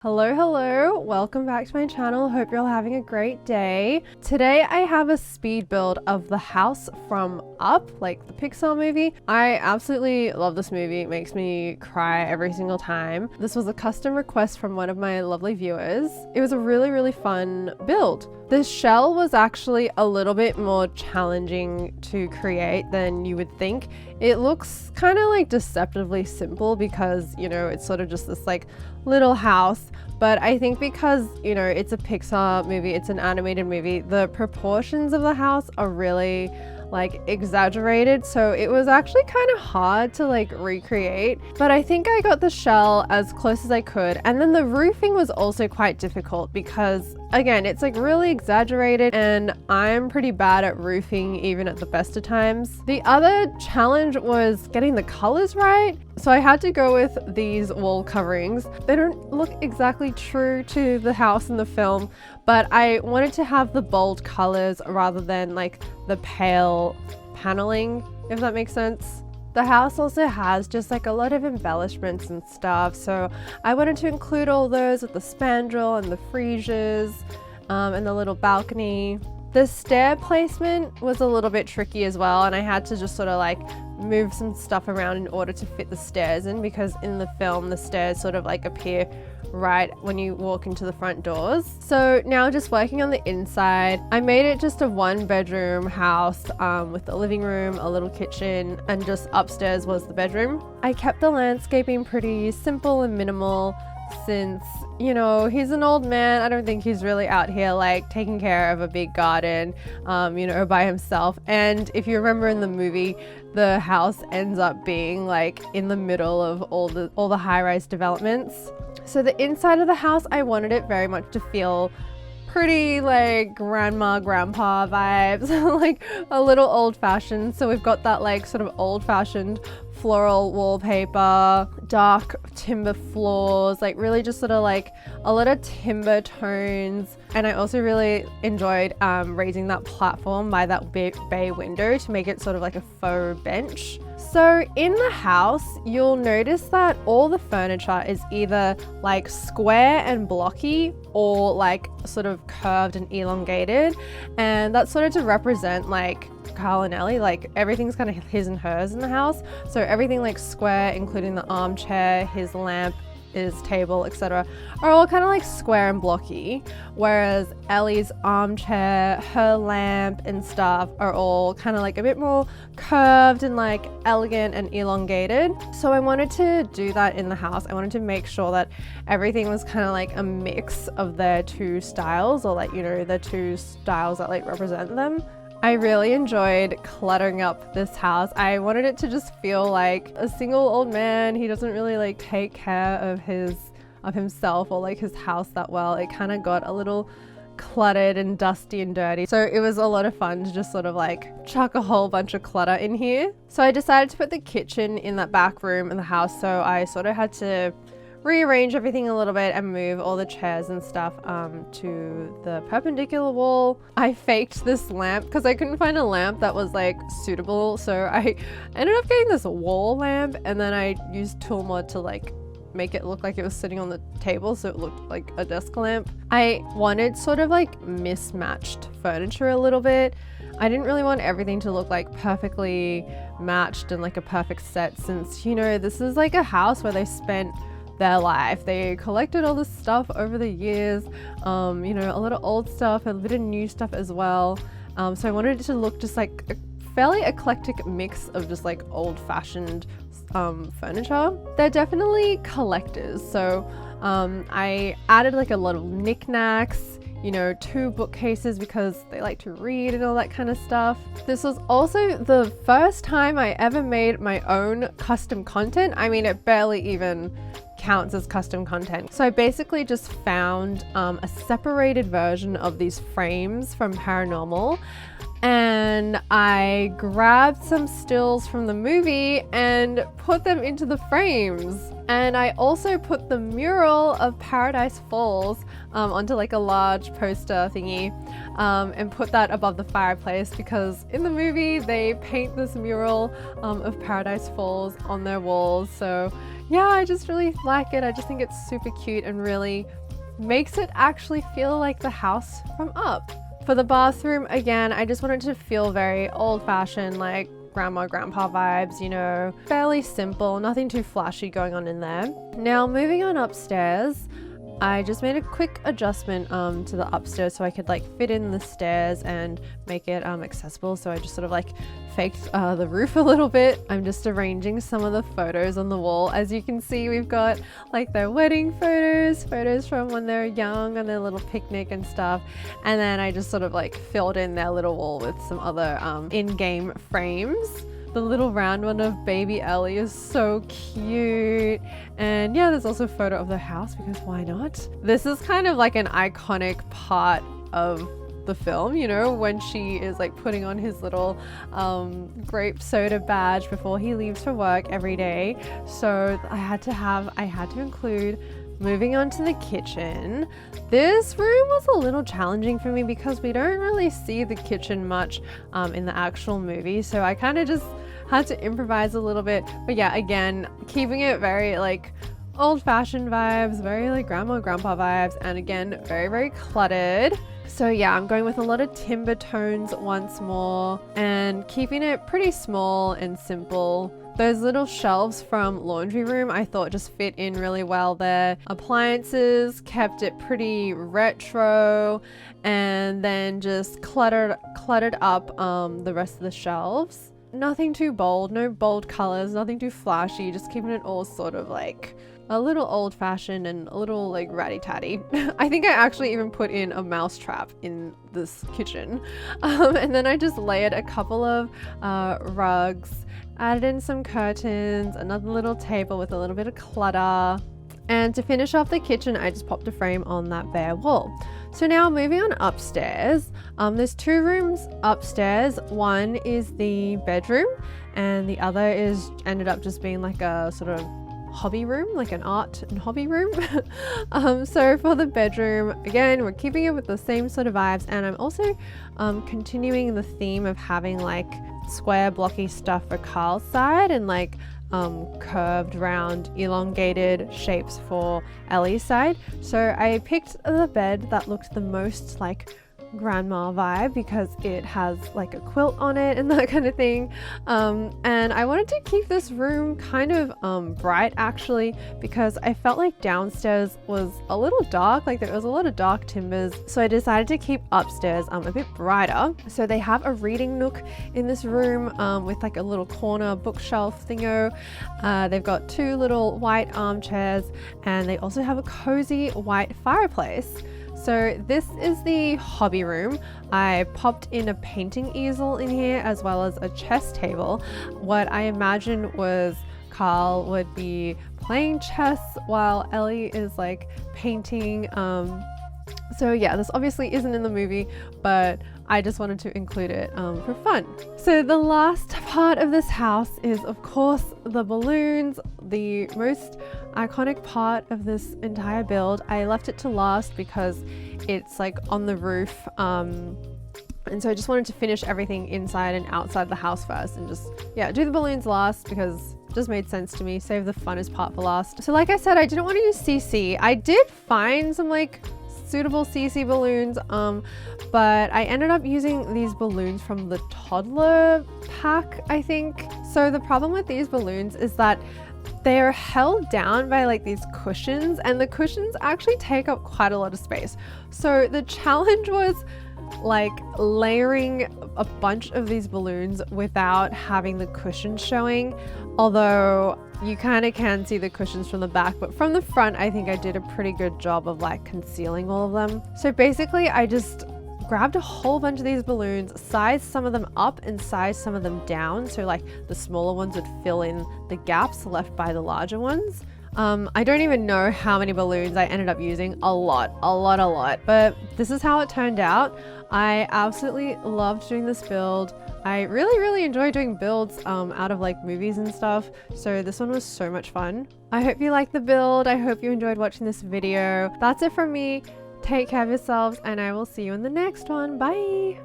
Hello, welcome back to my channel. Hope you're all having a great day. Today I have a speed build of the house from Up, like the Pixar movie. I absolutely love this movie. It makes me cry every single time. This was a custom request from one of my lovely viewers. It was a really fun build. The shell was actually a little bit more challenging to create than you would think. It looks kind of like deceptively simple because, you know, it's sort of just this like little house. But I think because, you know, it's a Pixar movie, it's an animated movie, the proportions of the house are really like exaggerated, so it was actually kind of hard to like recreate, but I think I got the shell as close as I could. And then the roofing was also quite difficult because again, it's like really exaggerated and I'm pretty bad at roofing even at the best of times. The other challenge was getting the colors right. So I had to go with these wall coverings. They don't look exactly true to the house in the film, but I wanted to have the bold colors rather than like the pale paneling, if that makes sense. The house also has just like a lot of embellishments and stuff, so I wanted to include all those with the spandrel and the friezes and the little balcony. The stair placement was a little bit tricky as well, and I had to just sort of like move some stuff around in order to fit the stairs in, because in the film the stairs sort of like appear right when you walk into the front doors. So now just working on the inside, I made it just a 1-bedroom house with a living room, a little kitchen, and just upstairs was the bedroom. I kept the landscaping pretty simple and minimal since, you know, he's an old man. I don't think he's really out here like taking care of a big garden, you know, by himself. And if you remember in the movie, the house ends up being like in the middle of all the high-rise developments. So the inside of the house, I wanted it very much to feel pretty like grandma, grandpa vibes, like a little old-fashioned. So we've got that like sort of old-fashioned floral wallpaper, dark timber floors, like really just sort of like a lot of timber tones. And I also really enjoyed raising that platform by that bay window to make it sort of like a faux bench. So in the house, you'll notice that all the furniture is either like square and blocky or like sort of curved and elongated. And that's sort of to represent like Carl and Ellie, like everything's kind of his and hers in the house. So everything like square, including the armchair, his lamp, his table, etc., are all kind of like square and blocky, whereas Ellie's armchair, her lamp and stuff are all kind of like a bit more curved and like elegant and elongated. So I wanted to do that in the house. I wanted to make sure that everything was kind of like a mix of their two styles, or like, you know, the two styles that like represent them. I really enjoyed cluttering up this house. I wanted it to just feel like a single old man. He doesn't really like take care of himself or like his house that well. It kind of got a little cluttered and dusty and dirty. So it was a lot of fun to just sort of like chuck a whole bunch of clutter in here. So I decided to put the kitchen in that back room in the house. So I sort of had to rearrange everything a little bit and move all the chairs and stuff to the perpendicular wall. I faked this lamp because I couldn't find a lamp that was like suitable, so I ended up getting this wall lamp, and then I used tool mod to like make it look like it was sitting on the table, so it looked like a desk lamp. I wanted sort of like mismatched furniture a little bit. I didn't really want everything to look like perfectly matched and like a perfect set, since, you know, this is like a house where they spent their life. They collected all this stuff over the years, you know, a lot of old stuff and a bit of new stuff as well. So I wanted it to look just like a fairly eclectic mix of just like old-fashioned furniture. They're definitely collectors, so I added like a lot of knickknacks, you know, 2 bookcases because they like to read and all that kind of stuff. This was also the first time I ever made my own custom content. I mean, it barely even counts as custom content. So I basically just found a separated version of these frames from Paranormal, and I grabbed some stills from the movie and put them into the frames. And I also put the mural of Paradise Falls onto like a large poster thingy and put that above the fireplace, because in the movie they paint this mural of Paradise Falls on their walls. So yeah, I just really like it. I just think it's super cute and really makes it actually feel like the house from Up. For the bathroom, again, I just wanted to feel very old-fashioned, like grandma, grandpa vibes, you know, fairly simple, nothing too flashy going on in there. Now, moving on upstairs, I just made a quick adjustment to the upstairs so I could like fit in the stairs and make it accessible. So I just sort of like faked the roof a little bit. I'm just arranging some of the photos on the wall. As you can see, we've got like their wedding photos, photos from when they're young and their little picnic and stuff. And then I just sort of like filled in their little wall with some other in-game frames. The little round one of baby Ellie is so cute. And yeah, there's also a photo of the house because why not? This is kind of like an iconic part of the film, you know, when she is like putting on his little grape soda badge before he leaves for work every day. So I had to include. Moving on to the kitchen, this room was a little challenging for me because we don't really see the kitchen much in the actual movie, so I kind of just had to improvise a little bit. But yeah, again, keeping it very like old-fashioned vibes, very like grandma, grandpa vibes, and again, very, very cluttered. So yeah, I'm going with a lot of timber tones once more and keeping it pretty small and simple. Those little shelves from laundry room I thought just fit in really well there. Appliances kept it pretty retro, and then just cluttered up the rest of the shelves. Nothing too bold, no bold colors, nothing too flashy, just keeping it all sort of like a little old-fashioned and a little like ratty-tatty. I think I actually even put in a mouse trap in this kitchen. And then I just layered a couple of rugs, added in some curtains, another little table with a little bit of clutter. And to finish off the kitchen, I just popped a frame on that bare wall. So now moving on upstairs, there's two rooms upstairs. One is the bedroom and the other is ended up just being like a sort of hobby room, like an art and hobby room. So for the bedroom, again, we're keeping it with the same sort of vibes, and I'm also continuing the theme of having like square blocky stuff for Carl's side and like curved round elongated shapes for Ellie's side. So I picked the bed that looked the most like grandma vibe because it has like a quilt on it and that kind of thing, and I wanted to keep this room kind of bright actually, because I felt like downstairs was a little dark, like there was a lot of dark timbers, so I decided to keep upstairs a bit brighter. So they have a reading nook in this room with like a little corner bookshelf thingo. They've got two little white armchairs, and they also have a cozy white fireplace. So this is the hobby room. I popped in a painting easel in here as well as a chess table. What I imagine was Carl would be playing chess while Ellie is like painting. So yeah, this obviously isn't in the movie, but I just wanted to include it for fun. So the last part of this house is of course the balloons, the most iconic part of this entire build. I left it to last because it's like on the roof, and so I just wanted to finish everything inside and outside the house first and just do the balloons last because it just made sense to me. Save the funnest part for last. So like I said, I didn't want to use CC. I did find some like suitable CC balloons, but I ended up using these balloons from the toddler pack, I think. So the problem with these balloons is that they're held down by like these cushions, and the cushions actually take up quite a lot of space. So the challenge was like layering a bunch of these balloons without having the cushions showing, although you kind of can see the cushions from the back, but from the front I think I did a pretty good job of like concealing all of them. So basically I just grabbed a whole bunch of these balloons, sized some of them up and sized some of them down, so like the smaller ones would fill in the gaps left by the larger ones. I don't even know how many balloons I ended up using. A lot, but this is how it turned out. I absolutely loved doing this build. I really enjoy doing builds out of like movies and stuff, so this one was so much fun. I hope you liked the build. I hope you enjoyed watching this video. That's it from me. Take care of yourselves, and I will see you in the next one. Bye!